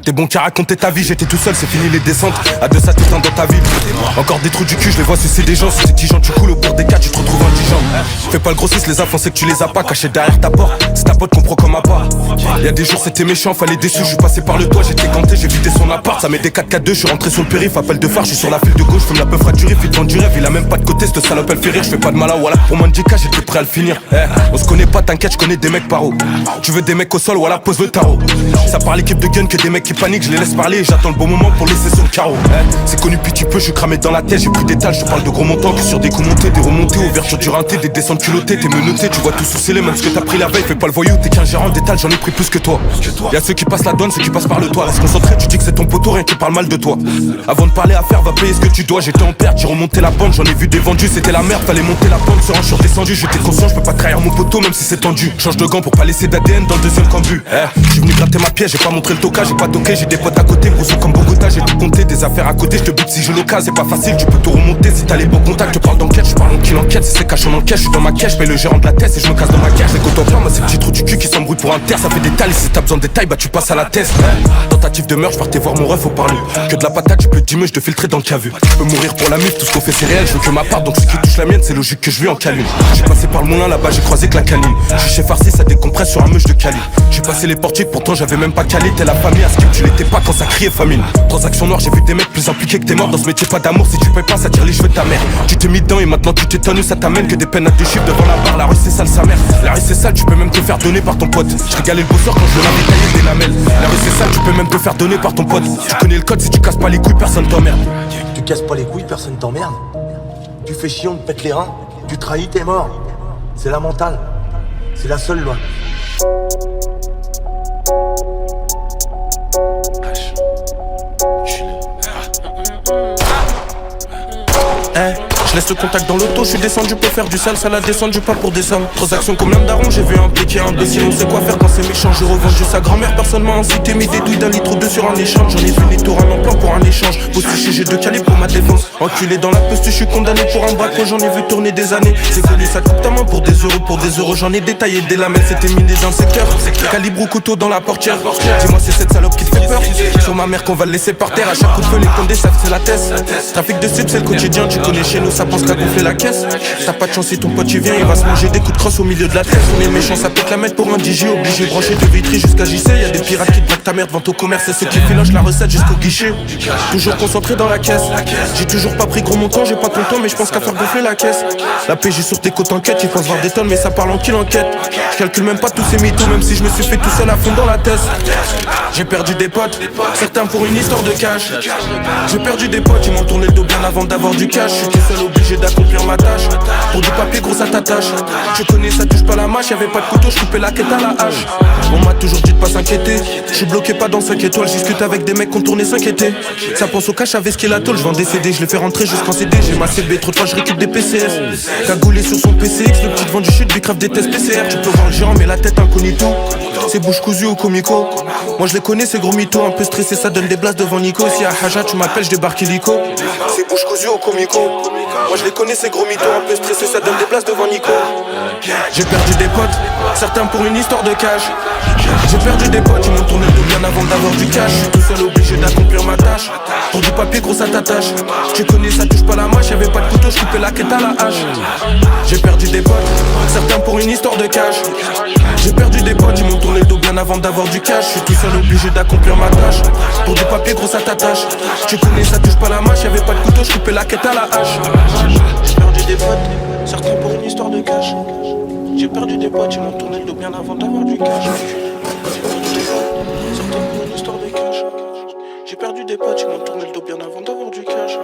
T'es bon qu'à raconter ta vie, j'étais tout seul, c'est fini les descentes. À deux ça t'éteint dans ta ville. Encore des trous du cul, je les vois sucer des gens. Si t'es tigeant, tu coules au bord des cas, tu te retrouves indigent. Fais pas le grossiste, les enfants c'est que tu les as pas cachés derrière ta porte. C'est ta pote qu'on prend comme à part. Y'a des jours c'était méchant, fallait des sous, je suis passé par le toit, j'étais ganté, j'ai vidé son appart. Ça met des 4-4-2, je suis rentré sur le périph', appel de phare, je suis sur la file de gauche, fume la peu fracturée, fit devant du rêve, il a même pas de côté, cette salope elle fait rire, je fais pas de malin, voilà. Pour Mandika, j'étais prêt à le finir. On se connaît pas, t'inquiète, je connais des mecs par haut. Tu veux des mecs au sol, voilà, pose le tarot. Ça parle équipe de gun que des mecs qui paniquent, je les laisse parler et j'attends le bon moment pour laisser sur le carreau. C'est connu puis tu peux, je suis cramé dans la tête, j'ai pris des tâches, je te parle de gros montants que sur des coups montés, des remontées, ouverture du rinté, des descentes culottées, t'es menotté, tu vois tout sous scellé, même ce que t'as pris la veille, fais pas le voyou, t'es qu'un gérant d'étal, j'en ai pris plus que toi. Y'a ceux qui passent la douane, ceux qui passent par le toit, reste concentré, tu dis que c'est ton poteau, rien qui parle mal de toi. Avant de parler à faire, va payer ce que tu dois, j'étais en perte, j'ai remonté la bande, j'en ai vu des vendus, c'était la merde, fallait monter la pente, sur un sur descendu, j'étais conscient, je peux pas trahir mon poteau même si c'est tendu. Change de gant pour pas laisser d'ADN dans le deuxième cambu. Je suis venu gratter ma pièce, j'ai pas montré le toca, j'ai pas toqué, j'ai des potes à côté, gros comme Bogota, j'ai tout compté, des affaires à côté, je te bute si je l'occasion, c'est pas facile, tu peux tout remonter si t'as les bons contacts, je parle d'enquête, je parle en kill enquête, si c'est caché en enquête, je suis dans ma caisse, je paye le gérant de la tête et je me casse dans ma caisse, les contemplants, moi c'est petits trous du cul qui s'embrouillent pour un terre, ça fait des tailles, si t'as besoin de détails, bah tu passes à la test. Tentative de meurtre, je partais voir mon ref au parler, que de la patate, je peux dimmer, je te filtrer dans le cavu. Je peux mourir pour la mif, tout ce qu'on fait c'est réel, je veux que ma part, donc ce qui touche la mienne, c'est logique que je vis en calune. J'ai passé par le moulin là-bas, j'ai croisé que la canine. J'suis chez Farsi, ça décompresse sur un meuche de Cali. J'ai passé les portiques, pourtant j'avais même pas calé. T'es la famille, à skip, tu l'étais pas quand ça criait famine. Transaction noire, j'ai vu des mecs plus impliqués que t'es mort. Dans ce métier, pas d'amour, si tu payes pas, ça tire les cheveux de ta mère. Tu t'es mis dedans et maintenant tu t'étonnes, ça t'amène que des peines à deux chiffres devant la barre. La rue c'est sale, sa mère. La rue c'est sale, tu peux même te faire donner par ton pote. Je régalais le bosseur quand je le lavais tailler des lamelles. La rue c'est sale, tu peux même te faire donner par ton pote. Tu connais le code, si tu casses pas les couilles, personne t'emmerde. Tu casses pas les couilles, personne t'emmerde. Tu fais chier, on te pète les reins. Tu trahis, t'es mort. C'est la mentale. C'est la seule loi. Je laisse le contact dans l'auto, je suis descendu pour faire du sale, ça la descendu pas pour des sommes. Transaction comme l'homme daron, j'ai vu un piqué imbécile, on sait quoi faire quand c'est méchant. J'ai revendu sa grand-mère, personne m'a incité, mis des douilles d'un litre ou deux sur un échange. J'en ai vu les tours, un plan pour un échange. Aussi chez j'ai deux calibres pour ma défense. Enculé dans la peste, je suis condamné pour un braco, j'en ai vu tourner des années. C'est connu, ça coupe ta main pour des euros, j'en ai détaillé des lamelles, c'était miné dans le secteur. Calibre ou couteau dans la portière. Dis-moi c'est cette salope qui te fait peur. Sur ma mère qu'on va le laisser par terre, à chaque coup de feu les condés savent c'est la tête. Trafic de slip c'est le quotidien, tu connais chez nous, ça pense qu'à gonfler la caisse. T'as pas de chance si ton pote il vient, il va se manger des coups de crosse au milieu de la tête. On est méchant, ça peut te la mettre pour un DJ. Obligé de brancher de vitry jusqu'à JC. Y'a des pirates qui te braquent ta merde, vente au commerce. C'est ceux qui filochent la recette jusqu'au guichet. Toujours concentré dans la caisse. J'ai toujours pas pris gros montant, j'ai pas ton temps, mais je pense qu'à faire gonfler la caisse. La PJ sur tes côtes enquête, ils pensent voir des tonnes, mais ça parle en kill enquête. Je calcule même pas tous ces mythos, même si je me suis fait tout seul à fond dans la tête. J'ai perdu des potes, certains pour une histoire de cash. J'ai perdu des potes, ils m'ont tourné le dos bien avant d'avoir du cash. Je suis tout seul obligé d'accomplir ma tâche. Pour du papier gros ça t'attache. Tu connais ça touche pas la mâche, y'avait pas de couteau, je coupais la quête à la hache. On m'a toujours dit de pas s'inquiéter. Je suis bloqué pas dans 5 étoiles, je discute avec des mecs qui ont tourné 5 étés. Ça pense au cash avec ce qu'il a tôle, je vends des CD, je les fais rentrer jusqu'en CD. J'ai ma CB, trop de fois je récupère des PCS. Cagoulé sur son PCX, le petit vent du shit, lui crève des tests PCR. Tu peux voir le géant mais la tête incognito. C'est bouche cousue au comico. Moi je les connais ces gros mythos, un peu stressé ça donne des blases devant Nico. Si à Haja tu m'appelles je débarque illico. C'est bouche cousue au comico. Moi je les connais ces gros mythos, un peu stressé ça donne des blases devant Nico. J'ai perdu des potes, certains pour une histoire de cash. J'ai perdu des potes, ils m'ont tourné le dos bien avant d'avoir du cash. Je suis tout seul obligé d'accomplir ma tâche. Pour du papier gros ça t'attache. Tu connais ça touche pas la mâche, y'avait pas de couteau, je coupais la quête à la hache. J'ai perdu des potes, certains pour une histoire de cash. J'ai perdu des potes, ils m'ont tourné le dos bien avant d'avoir du cash. Je suis tout seul obligé d'accomplir ma tâche. Pour du papier gros ça t'attache. Tu connais ça touche pas la mâche, y'avait pas de couteau, je coupais la quête à la hache. J'ai perdu des potes, certains pour une histoire de cash. J'ai perdu des potes, ils m'ont tourné le dos bien avant d'avoir du cash. J'ai perdu des potes, certains pour une histoire de cash. J'ai perdu des potes, ils m'ont tourné le dos bien avant d'avoir du cash.